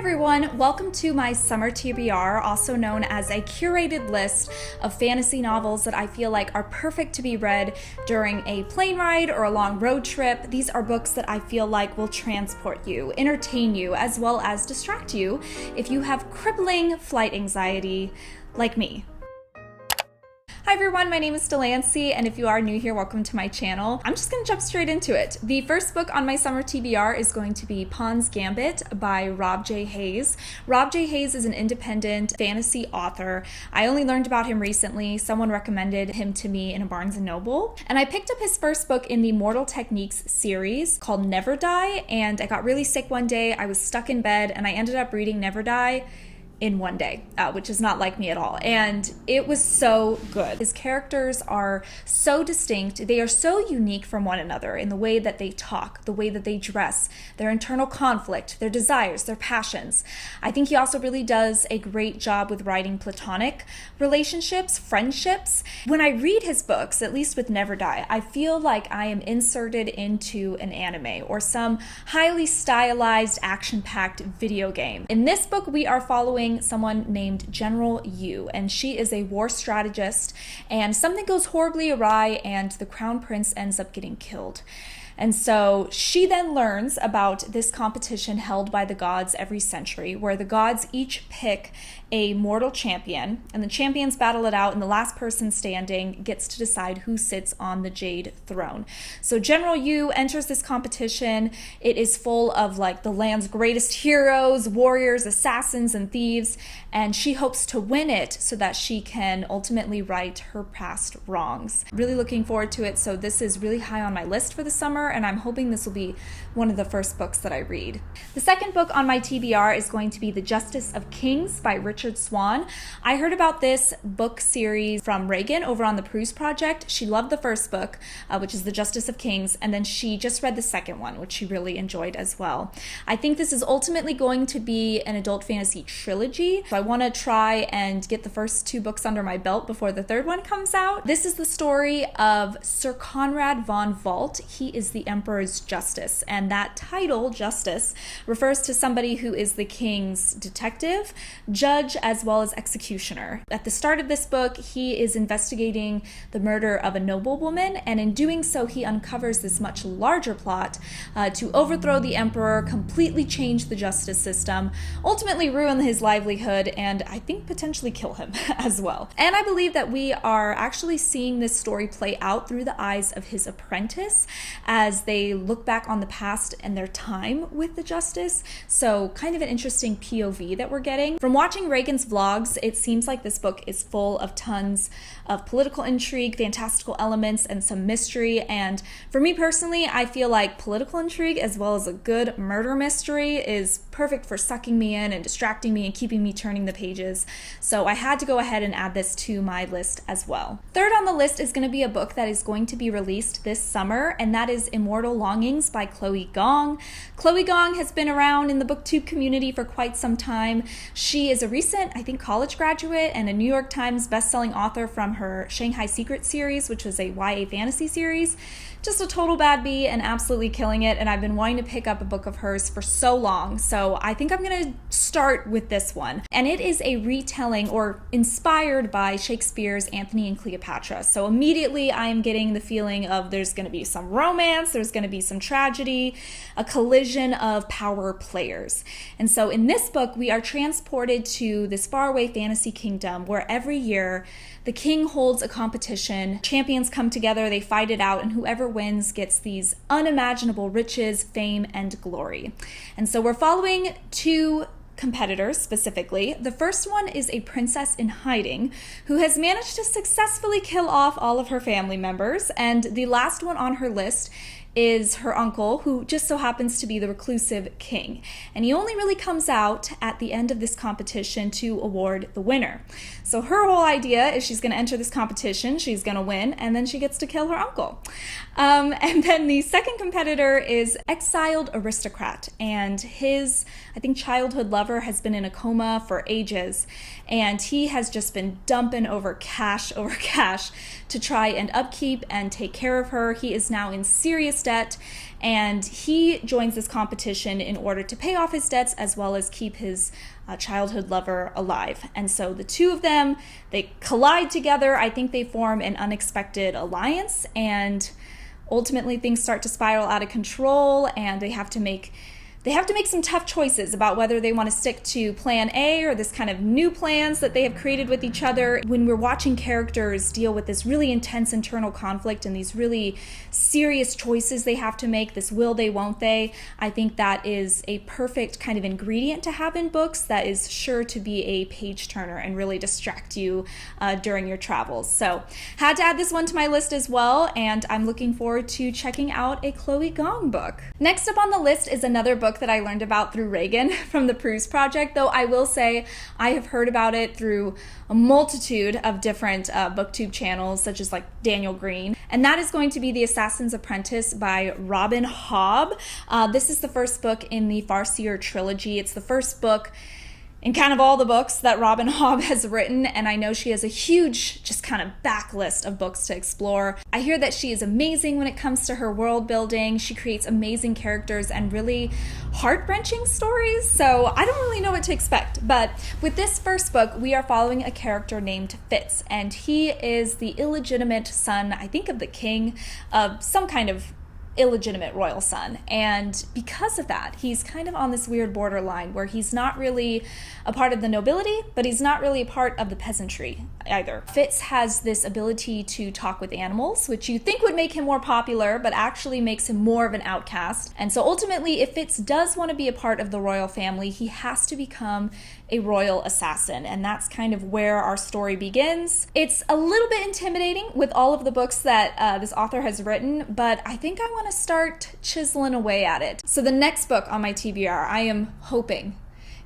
everyone, welcome to my summer TBR, also known as a curated list of fantasy novels that I feel like are perfect to be read during a plane ride or a long road trip. These are books that I feel like will transport you, entertain you, as well as distract you if you have crippling flight anxiety like me. Hi everyone, my name is Delancey, and if you are new here, welcome to my channel. I'm just gonna jump straight into it. The first book on my summer TBR is going to be Pons Gambit by Rob J. Hayes. Rob J. Hayes is an independent fantasy author. I only learned about him recently. Someone recommended him to me in a Barnes & Noble, and I picked up his first book in the Mortal Techniques series called Never Die, and I got really sick one day. I was stuck in bed, and I ended up reading Never Die in one day, which is not like me at all. And it was so good. His characters are so distinct. They are so unique from one another in the way that they talk, the way that they dress, their internal conflict, their desires, their passions. I think he also really does a great job with writing platonic relationships, friendships. When I read his books, at least with Never Die, I feel like I am inserted into an anime or some highly stylized, action-packed video game. In this book, we are following someone named General Yu, and she is a war strategist, and something goes horribly awry and the crown prince ends up getting killed. And so she then learns about this competition held by the gods every century, where the gods each pick a mortal champion, and the champions battle it out, and the last person standing gets to decide who sits on the Jade Throne. So General Yu enters this competition. It is full of like the land's greatest heroes, warriors, assassins, and thieves, and she hopes to win it so that she can ultimately right her past wrongs. Really looking forward to it, so this is really high on my list for the summer, and I'm hoping this will be one of the first books that I read. The second book on my TBR is going to be The Justice of Kings by Richard Swan. I heard about this book series from Reagan over on the Peruse Project. She loved the first book, which is The Justice of Kings, and then she just read the second one, which she really enjoyed as well. I think this is ultimately going to be an adult fantasy trilogy, so I want to try and get the first two books under my belt before the third one comes out. This is the story of Sir Conrad von Valt. He is the Emperor's Justice, and that title, Justice, refers to somebody who is the king's detective, judge, as well as executioner. At the start of this book, he is investigating the murder of a noblewoman, and in doing so, he uncovers this much larger plot to overthrow the emperor, completely change the justice system, ultimately ruin his livelihood, and I think potentially kill him as well. And I believe that we are actually seeing this story play out through the eyes of his apprentice as they look back on the past and their time with the justice. So kind of an interesting POV that we're getting. From watching Reagan's vlogs, it seems like this book is full of tons of political intrigue, fantastical elements, and some mystery. And for me personally, I feel like political intrigue as well as a good murder mystery is perfect for sucking me in and distracting me and keeping me turning the pages. So I had to go ahead and add this to my list as well. Third on the list is going to be a book that is going to be released this summer, and that is Immortal Longings by Chloe Gong. Chloe Gong has been around in the booktube community for quite some time. She is a recent, I think, college graduate and a New York Times bestselling author from her Shanghai Secret series, which was a YA fantasy series. Just a total bad bee and absolutely killing it, and I've been wanting to pick up a book of hers for so long, so I think I'm going to start with this one. And it is a retelling or inspired by Shakespeare's Antony and Cleopatra. So immediately I am getting the feeling of there's going to be some romance, there's going to be some tragedy, a collision of power players. And so in this book, we are transported to this faraway fantasy kingdom where every year the king holds a competition, champions come together, they fight it out, and whoever wins gets these unimaginable riches, fame, and glory. And so we're following two competitors specifically. The first one is a princess in hiding who has managed to successfully kill off all of her family members, and the last one on her list is her uncle, who just so happens to be the reclusive king. And he only really comes out at the end of this competition to award the winner. So her whole idea is she's going to enter this competition, she's going to win, and then she gets to kill her uncle. And then the second competitor is exiled aristocrat, and his, I think, childhood lover has been in a coma for ages, and he has just been dumping over cash to try and upkeep and take care of her. He is now in serious debt, and he joins this competition in order to pay off his debts as well as keep his childhood lover alive. And so the two of them, they collide together. I think they form an unexpected alliance, and ultimately things start to spiral out of control, and they have to make some tough choices about whether they want to stick to plan A or this kind of new plans that they have created with each other. When we're watching characters deal with this really intense internal conflict and these really serious choices they have to make, this will they, won't they, I think that is a perfect kind of ingredient to have in books that is sure to be a page turner and really distract you during your travels. So had to add this one to my list as well, and I'm looking forward to checking out a Chloe Gong book. Next up on the list is another book that I learned about through Reagan from the Prose Project, though I will say I have heard about it through a multitude of different booktube channels, such as like Daniel Green, and that is going to be The Assassins Apprentice by Robin Hobb. This is the first book in the Farseer trilogy. It's the first book in kind of all the books that Robin Hobb has written, and I know she has a huge just kind of backlist of books to explore. I hear that she is amazing when it comes to her world building. She creates amazing characters and really heart-wrenching stories, so I don't really know what to expect. But with this first book, we are following a character named Fitz, and he is the illegitimate son, I think, of the king, of some kind of illegitimate royal son, and because of that he's kind of on this weird borderline where he's not really a part of the nobility, but he's not really a part of the peasantry either. Fitz has this ability to talk with animals, which you think would make him more popular, but actually makes him more of an outcast. And so ultimately, if Fitz does want to be a part of the royal family, he has to become a royal assassin, and that's kind of where our story begins. It's a little bit intimidating with all of the books that this author has written, but I think I want to start chiseling away at it. So the next book on my TBR, I am hoping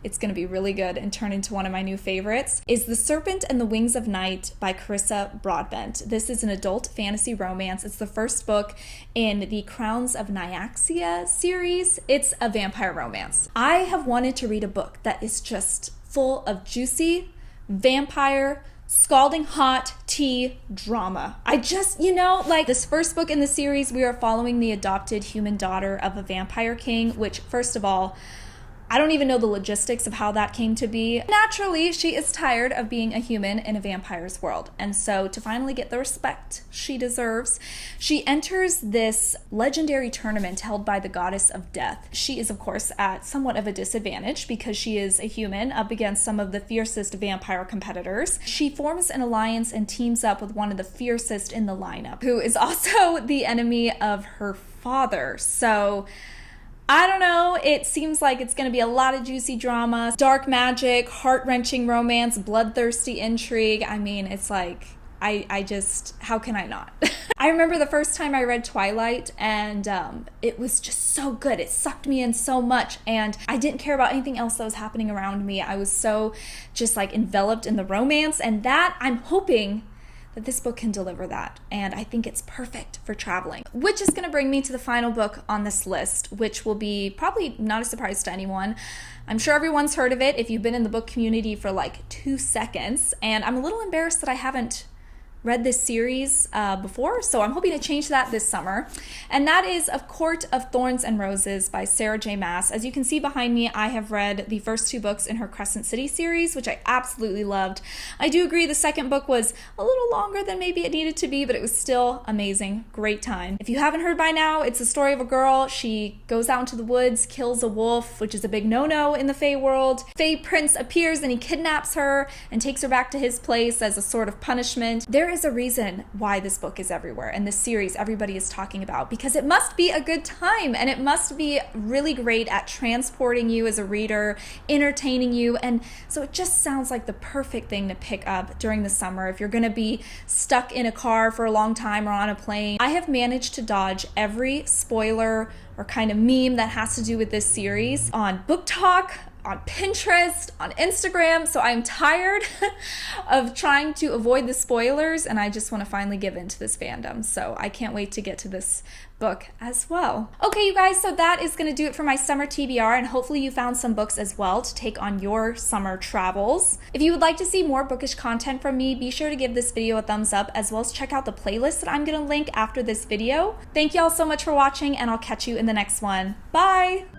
it's going to be really good and turn into one of my new favorites, is The Serpent and the Wings of Night by Carissa Broadbent. This is an adult fantasy romance. It's the first book in the Crowns of Nyaxia series. It's a vampire romance. I have wanted to read a book that is just full of juicy vampire scalding hot tea drama. I just, like this first book in the series, we are following the adopted human daughter of a vampire king, which, first of all, I don't even know the logistics of how that came to be. Naturally, she is tired of being a human in a vampire's world. And so to finally get the respect she deserves, she enters this legendary tournament held by the goddess of death. She is, of course, at somewhat of a disadvantage because she is a human up against some of the fiercest vampire competitors. She forms an alliance and teams up with one of the fiercest in the lineup, who is also the enemy of her father. So I don't know, it seems like it's going to be a lot of juicy drama, dark magic, heart-wrenching romance, bloodthirsty intrigue. I mean, it's like, I just, how can I not? I remember the first time I read Twilight, and it was just so good. It sucked me in so much, and I didn't care about anything else that was happening around me. I was so just like enveloped in the romance, and that, I'm hoping that this book can deliver that, and I think it's perfect for traveling. Which is going to bring me to the final book on this list, which will be probably not a surprise to anyone. I'm sure everyone's heard of it if you've been in the book community for like 2 seconds, and I'm a little embarrassed that I haven't read this series before, so I'm hoping to change that this summer. And that is A Court of Thorns and Roses by Sarah J. Maas. As you can see behind me, I have read the first 2 books in her Crescent City series, which I absolutely loved. I do agree the second book was a little longer than maybe it needed to be, but it was still amazing. Great time. If you haven't heard by now, it's the story of a girl. She goes out into the woods, kills a wolf, which is a big no-no in the Fae world. Fae Prince appears and he kidnaps her and takes her back to his place as a sort of punishment. There is a reason why this book is everywhere and this series everybody is talking about, because it must be a good time and it must be really great at transporting you as a reader, entertaining you, and so it just sounds like the perfect thing to pick up during the summer if you're going to be stuck in a car for a long time or on a plane. I have managed to dodge every spoiler or kind of meme that has to do with this series on Book Talk, on Pinterest, on Instagram, so I'm tired of trying to avoid the spoilers, and I just want to finally give in to this fandom. So I can't wait to get to this book as well. Okay, you guys, so that is going to do it for my summer TBR, and hopefully you found some books as well to take on your summer travels. If you would like to see more bookish content from me, be sure to give this video a thumbs up, as well as check out the playlist that I'm going to link after this video. Thank you all so much for watching, and I'll catch you in the next one. Bye!